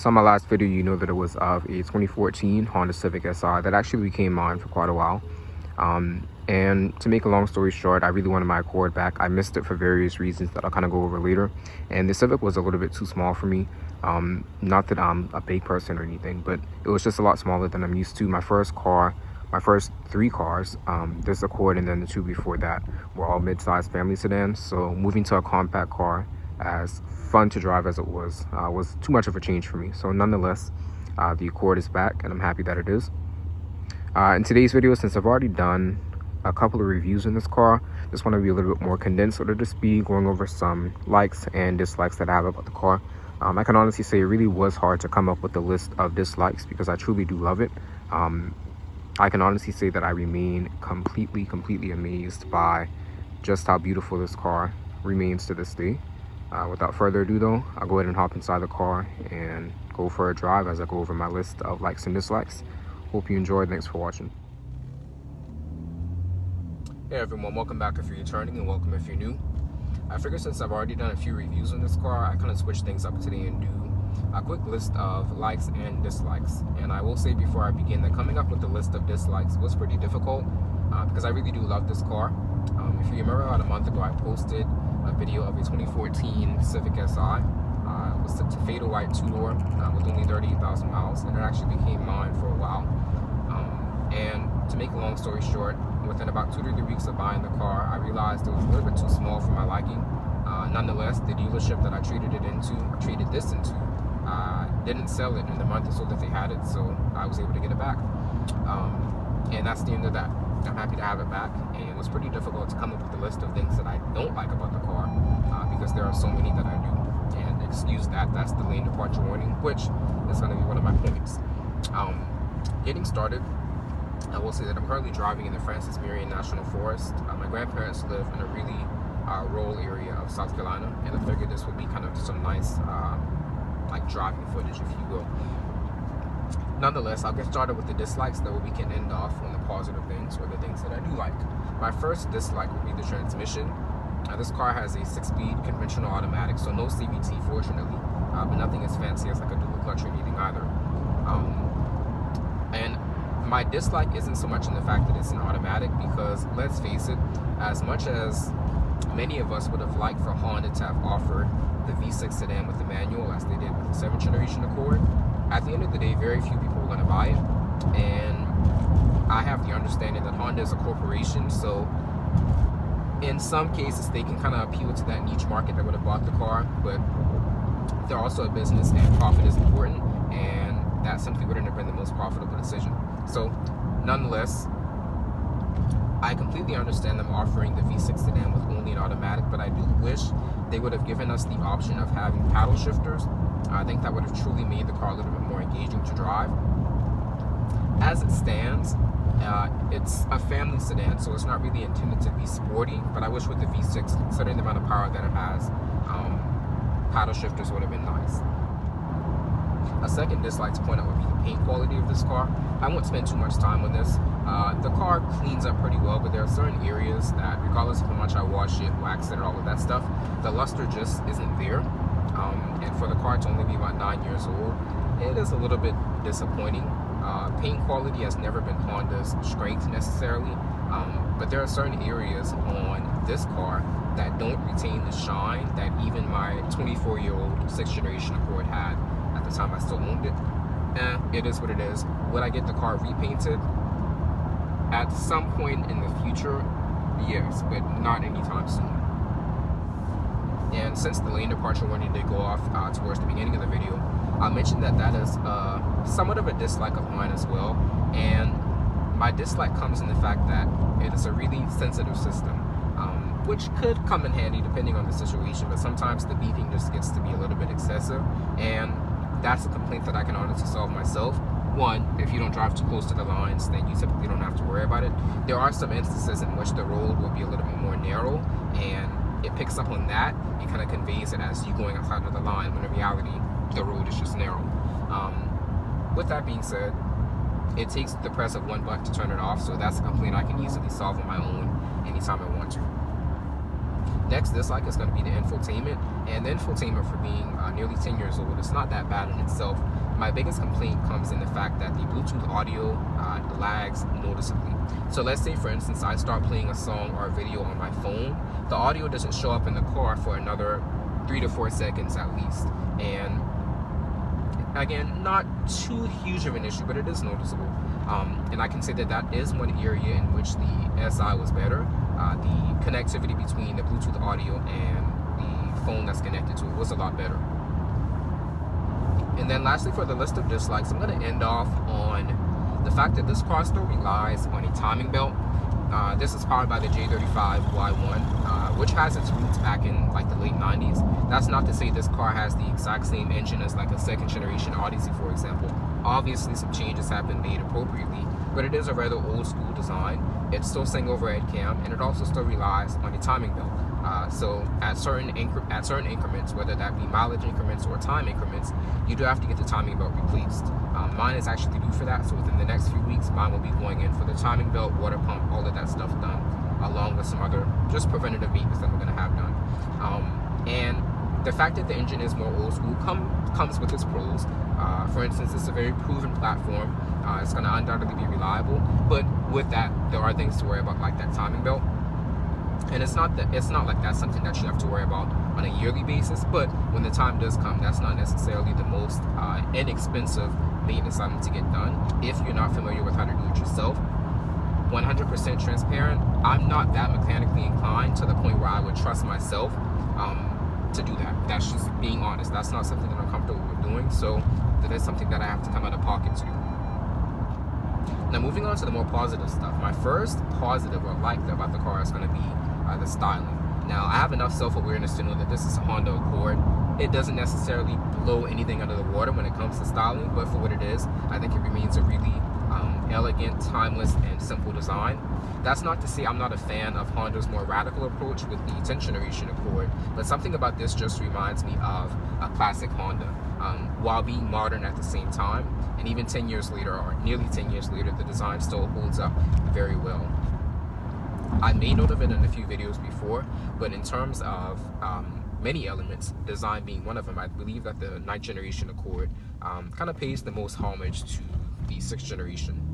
saw my last video, you know that it was of a 2014 Honda Civic Si that actually became mine for quite a while. And to make a long story short, I really wanted my Accord back. I missed it for various reasons that I'll kind of go over later. And the Civic was a little bit too small for me. Not that I'm a big person or anything, but it was just a lot smaller than I'm used to. My first three cars, this Accord and then the two before that, were all mid-sized family sedans. So moving to a compact car, as fun to drive as it was too much of a change for me. So nonetheless, the Accord is back and I'm happy that it is. In today's video, since I've already done a couple of reviews in this car, just want to be a little bit more condensed, so to just be going over some likes and dislikes that I have about the car. I can honestly say it really was hard to come up with a list of dislikes because I truly do love it. I can honestly say that I remain completely amazed by just how beautiful this car remains to this day. Without further ado though, I'll go ahead and hop inside the car and go for a drive as I go over my list of likes and dislikes. Hope you enjoyed. Thanks for watching. Hey everyone, welcome back if you're returning and welcome if you're new. I figured since I've already done a few reviews on this car, I kind of switch things up today and do a quick list of likes and dislikes. And I will say before I begin that coming up with a list of dislikes was pretty difficult because I really do love this car. If you remember, about a month ago I posted a video of a 2014 Civic Si. It was a fade white two-door with only 38,000 miles, and it actually became mine for a while. And to make a long story short, within about 2 to 3 weeks of buying the car, I realized it was a little bit too small for my liking. Nonetheless, the dealership that I traded this into, didn't sell it in the month or so that they had it, so I was able to get it back. And that's the end of that. I'm happy to have it back, and it was pretty difficult to come up with a list of things that I don't like about the car because there are so many that I do. And excuse that, that's the lane departure warning, which is going to be one of my points. Getting started, I will say that I'm currently driving in the Francis Marion National Forest. My grandparents live in a really rural area of South Carolina, and I figured this would be kind of some nice like driving footage, if you will. Nonetheless, I'll get started with the dislikes, that way we can end off on the positive things, or the things that I do like. My first dislike would be the transmission. This car has a 6-speed conventional automatic, so no CVT fortunately, but nothing as fancy as like a dual clutch or anything either. And my dislike isn't so much in the fact that it's an automatic, because let's face it, as much as many of us would have liked for Honda to have offered the V6 sedan with the manual as they did with the 7th generation Accord, at the end of the day, very few people are going to buy it. And I have the understanding that Honda is a corporation, so in some cases they can kind of appeal to that niche market that would have bought the car, but they're also a business and profit is important, and that simply wouldn't have been the most profitable decision. So nonetheless, I completely understand them offering the V6 sedan with only an automatic, but I do wish they would have given us the option of having paddle shifters. I think that would have truly made the car a little bit more engaging to drive. As it stands, it's a family sedan, so it's not really intended to be sporty, but I wish with the V6, considering the amount of power that it has, paddle shifters would have been nice. A second dislike to point out would be the paint quality of this car. I won't spend too much time on this. The car cleans up pretty well, but there are certain areas that, regardless of how much I wash it, wax it, and all of that stuff, the luster just isn't there. And for the car to only be about 9 years old, it is a little bit disappointing. Paint quality has never been Honda's strength necessarily, but there are certain areas on this car that don't retain the shine that even my 24-year-old 6th generation Accord had at the time I still owned it. It is what it is. Would I get the car repainted? At some point in the future, yes, but not anytime soon. And since the lane departure warning did go off towards the beginning of the video, I mentioned that that is somewhat of a dislike of mine as well. And my dislike comes in the fact that it is a really sensitive system, which could come in handy depending on the situation, but sometimes the beeping just gets to be a little bit excessive, and that's a complaint that I can honestly solve myself. One, if you don't drive too close to the lines, then you typically don't have to worry about it. There are some instances in which the road will be a little bit more narrow, and it picks up on that. It kind of conveys it as you going outside of the line, when in reality, the road is just narrow. With that being said, it takes the press of one button to turn it off, so that's a complaint I can easily solve on my own anytime I want to. Next dislike is going to be the infotainment, and the infotainment, for being nearly 10 years old, it's not that bad in itself. My biggest complaint comes in the fact that the Bluetooth audio lags noticeably. So let's say, for instance, I start playing a song or a video on my phone, the audio doesn't show up in the car for another 3 to 4 seconds at least. And again, not too huge of an issue, but it is noticeable. And I can say that that is one area in which the SI was better. The connectivity between the Bluetooth audio and the phone that's connected to it was a lot better. And then lastly, for the list of dislikes, I'm going to end off on the fact that this car still relies on a timing belt. This is powered by the J35Y1, which has its roots back in like the late 90s. That's not to say this car has the exact same engine as like a second generation Odyssey, for example. Obviously some changes have been made appropriately, but it is a rather old school design. It's still saying overhead cam, and it also still relies on a timing belt. So at certain increments, whether that be mileage increments or time increments, you do have to get the timing belt replaced. Mine is actually due for that, so within the next few weeks, mine will be going in for the timing belt, water pump, all of that stuff done, along with some other just preventative maintenance that we're going to have done. And the fact that the engine is more old school comes with its pros. For instance, it's a very proven platform. It's going to undoubtedly be reliable, but with that, there are things to worry about, like that timing belt. And it's not like that's something that you have to worry about on a yearly basis, but when the time does come, that's not necessarily the most inexpensive maintenance item to get done if you're not familiar with how to do it yourself. 100% transparent, I'm not that mechanically inclined to the point where I would trust myself to do that. That's just being honest. That's not something that I'm comfortable with doing, so that is something that I have to come out of pocket to do. Now, moving on to the more positive stuff. My first positive or like about the car is going to be the styling. Now, I have enough self-awareness to know that this is a Honda Accord. It doesn't necessarily blow anything out of the water when it comes to styling, but for what it is, I think it remains a really elegant, timeless, and simple design. That's not to say I'm not a fan of Honda's more radical approach with the 10th generation Accord, but something about this just reminds me of a classic Honda, while being modern at the same time. And even 10 years later, or nearly 10 years later, the design still holds up very well. I made note of it in a few videos before, but in terms of many elements, design being one of them, I believe that the 9th generation Accord kind of pays the most homage to the 6th generation.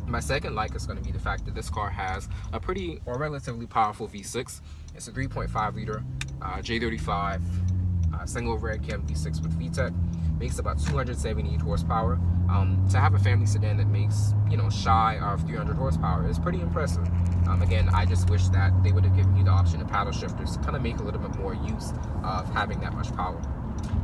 My second like is going to be the fact that this car has a pretty or relatively powerful V6. It's a 3.5 liter J35 single overhead cam V6 with VTEC. Makes about 278 horsepower. To have a family sedan that makes, shy of 300 horsepower is pretty impressive. Again, I just wish that they would have given you the option of paddle shifters to kind of make a little bit more use of having that much power.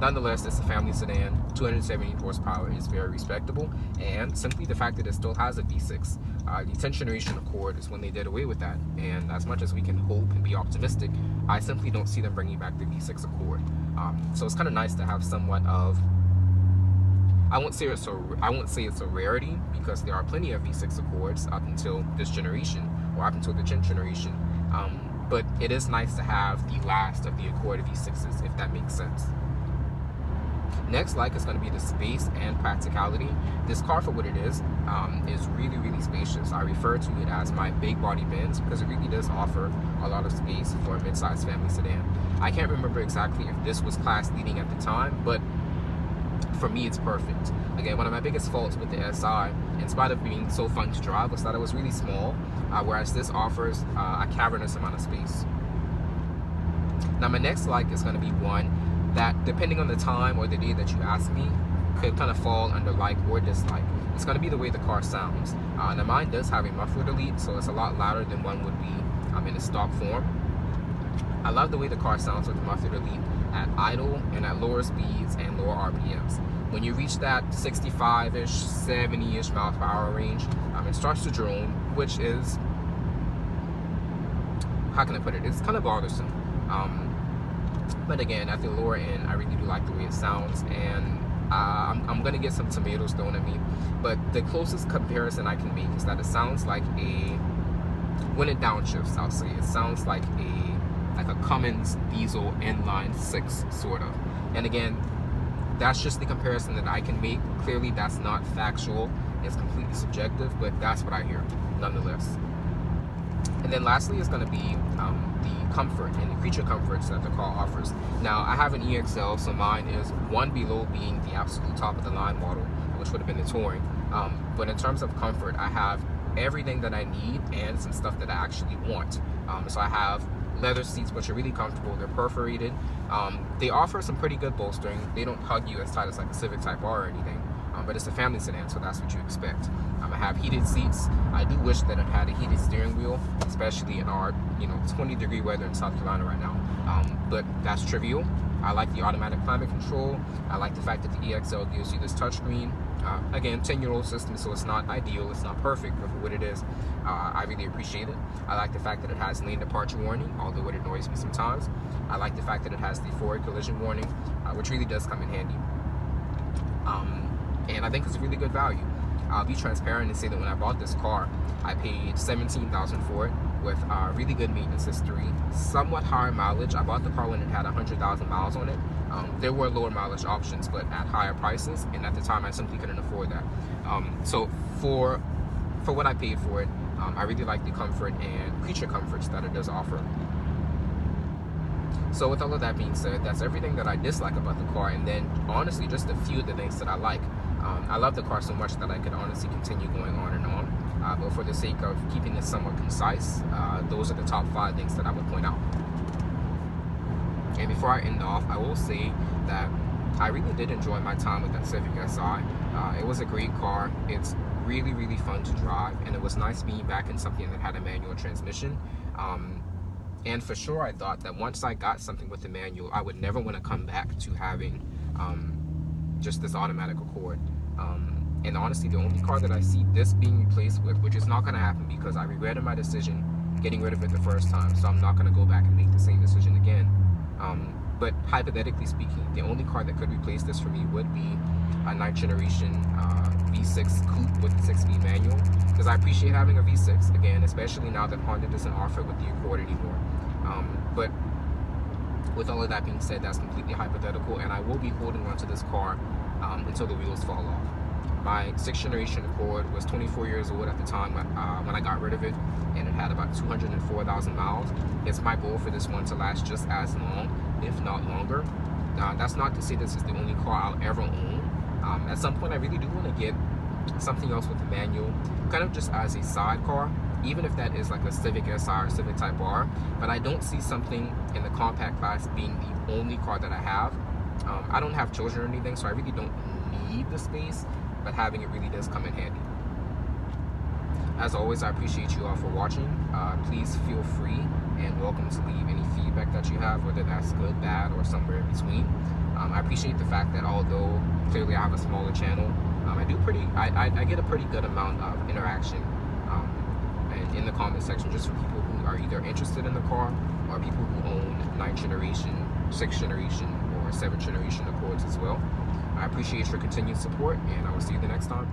Nonetheless, it's a family sedan. 278 horsepower is very respectable, and simply the fact that it still has a V6. The 10th generation Accord is when they did away with that, and as much as we can hope and be optimistic, I simply don't see them bringing back the V6 Accord. So it's kind of nice to have somewhat of, I won't say it's a rarity, because there are plenty of V6 Accords up until this generation, or up until the 10th generation, but it is nice to have the last of the Accord V6s, if that makes sense. Next like is going to be the space and practicality. This car, for what it is really, really spacious. I refer to it as my big body Benz because it really does offer a lot of space for a mid-sized family sedan. I can't remember exactly if this was class leading at the time, but for me it's perfect. Again, one of my biggest faults with the SI, in spite of being so fun to drive, was that it was really small, whereas this offers a cavernous amount of space. Now, my next like is going to be one that, depending on the time or the day that you ask me, could kind of fall under like or dislike. It's going to be the way the car sounds. Now, mine does have a muffler delete, so it's a lot louder than one would be in a stock form. I love the way the car sounds with the muffler delete at idle and at lower speeds and lower RPMs. When you reach that 65-ish, 70-ish miles per hour range, it starts to drone, which is, how can I put it? It's kind of bothersome. But again, at the lower end, I really do like the way it sounds, and I'm gonna get some tomatoes thrown at me, but the closest comparison I can make is that it sounds like when it downshifts, I'll say it sounds like a Cummins diesel inline 6 sort of. And again, That's just the comparison that I can make. Clearly, that's not factual. It's completely subjective, but that's what I hear, nonetheless. And then lastly is going to be the comfort and the creature comforts that the car offers. Now, I have an EXL, so mine is one below being the absolute top of the line model, which would have been the Touring. But in terms of comfort, I have everything that I need and some stuff that I actually want. So I have leather seats, which are really comfortable. They're perforated. They offer some pretty good bolstering. They don't hug you as tight as like a Civic Type R or anything, but it's a family sedan, so that's what you expect. I have heated seats. I do wish that it had a heated steering wheel, especially in our 20-degree weather in South Carolina right now. But that's trivial. I like the automatic climate control. I like the fact that the EXL gives you this touchscreen. Again, 10-year-old system, so it's not ideal, it's not perfect, but for what it is, I really appreciate it. I like the fact that it has lane departure warning, although it annoys me sometimes. I like the fact that it has the forward collision warning, which really does come in handy. And I think it's a really good value. I'll be transparent and say that when I bought this car, I paid $17,000 for it with really good maintenance history, somewhat higher mileage. I bought the car when it had 100,000 miles on it. There were lower mileage options, but at higher prices, and at the time I simply couldn't afford that. So for what I paid for it, I really like the comfort and creature comforts that it does offer. So with all of that being said, that's everything that I dislike about the car, and then honestly just a few of the things that I like. I love the car so much that I could honestly continue going on and on, but for the sake of keeping this somewhat concise, those are the top 5 things that I would point out. And before I end off, I will say that I really did enjoy my time with that Civic Si. It was a great car. It's really, really fun to drive, and it was nice being back in something that had a manual transmission. And for sure, I thought that once I got something with the manual, I would never want to come back to having just this automatic Accord. And honestly, the only car that I see this being replaced with, which is not going to happen because I regretted my decision getting rid of it the first time, so I'm not going to go back and make the same decision again. But hypothetically speaking, the only car that could replace this for me would be a 9th generation V6 coupe with a 6-speed manual, because I appreciate having a V6 again, especially now that Honda doesn't offer it with the Accord anymore. But with all of that being said, that's completely hypothetical, and I will be holding on to this car until the wheels fall off. My 6th generation Accord was 24 years old at the time when I got rid of it, and it had about 204,000 miles. It's my goal for this one to last just as long, if not longer. That's not to say this is the only car I'll ever own. At some point, I really do want to get something else with a manual, kind of just as a sidecar, even if that is like a Civic Si or Civic Type R. But I don't see something in the compact class being the only car that I have. I don't have children or anything, so I really don't need the space, but having it really does come in handy. As always, I appreciate you all for watching. Please feel free and welcome to leave any feedback that you have, whether that's good, bad, or somewhere in between. I appreciate the fact that although clearly I have a smaller channel, I get a pretty good amount of interaction and in the comment section, just from people who are either interested in the car or people who own 9th generation, 6th generation, or 7th generation Accords as well. I appreciate your continued support, and I will see you the next time.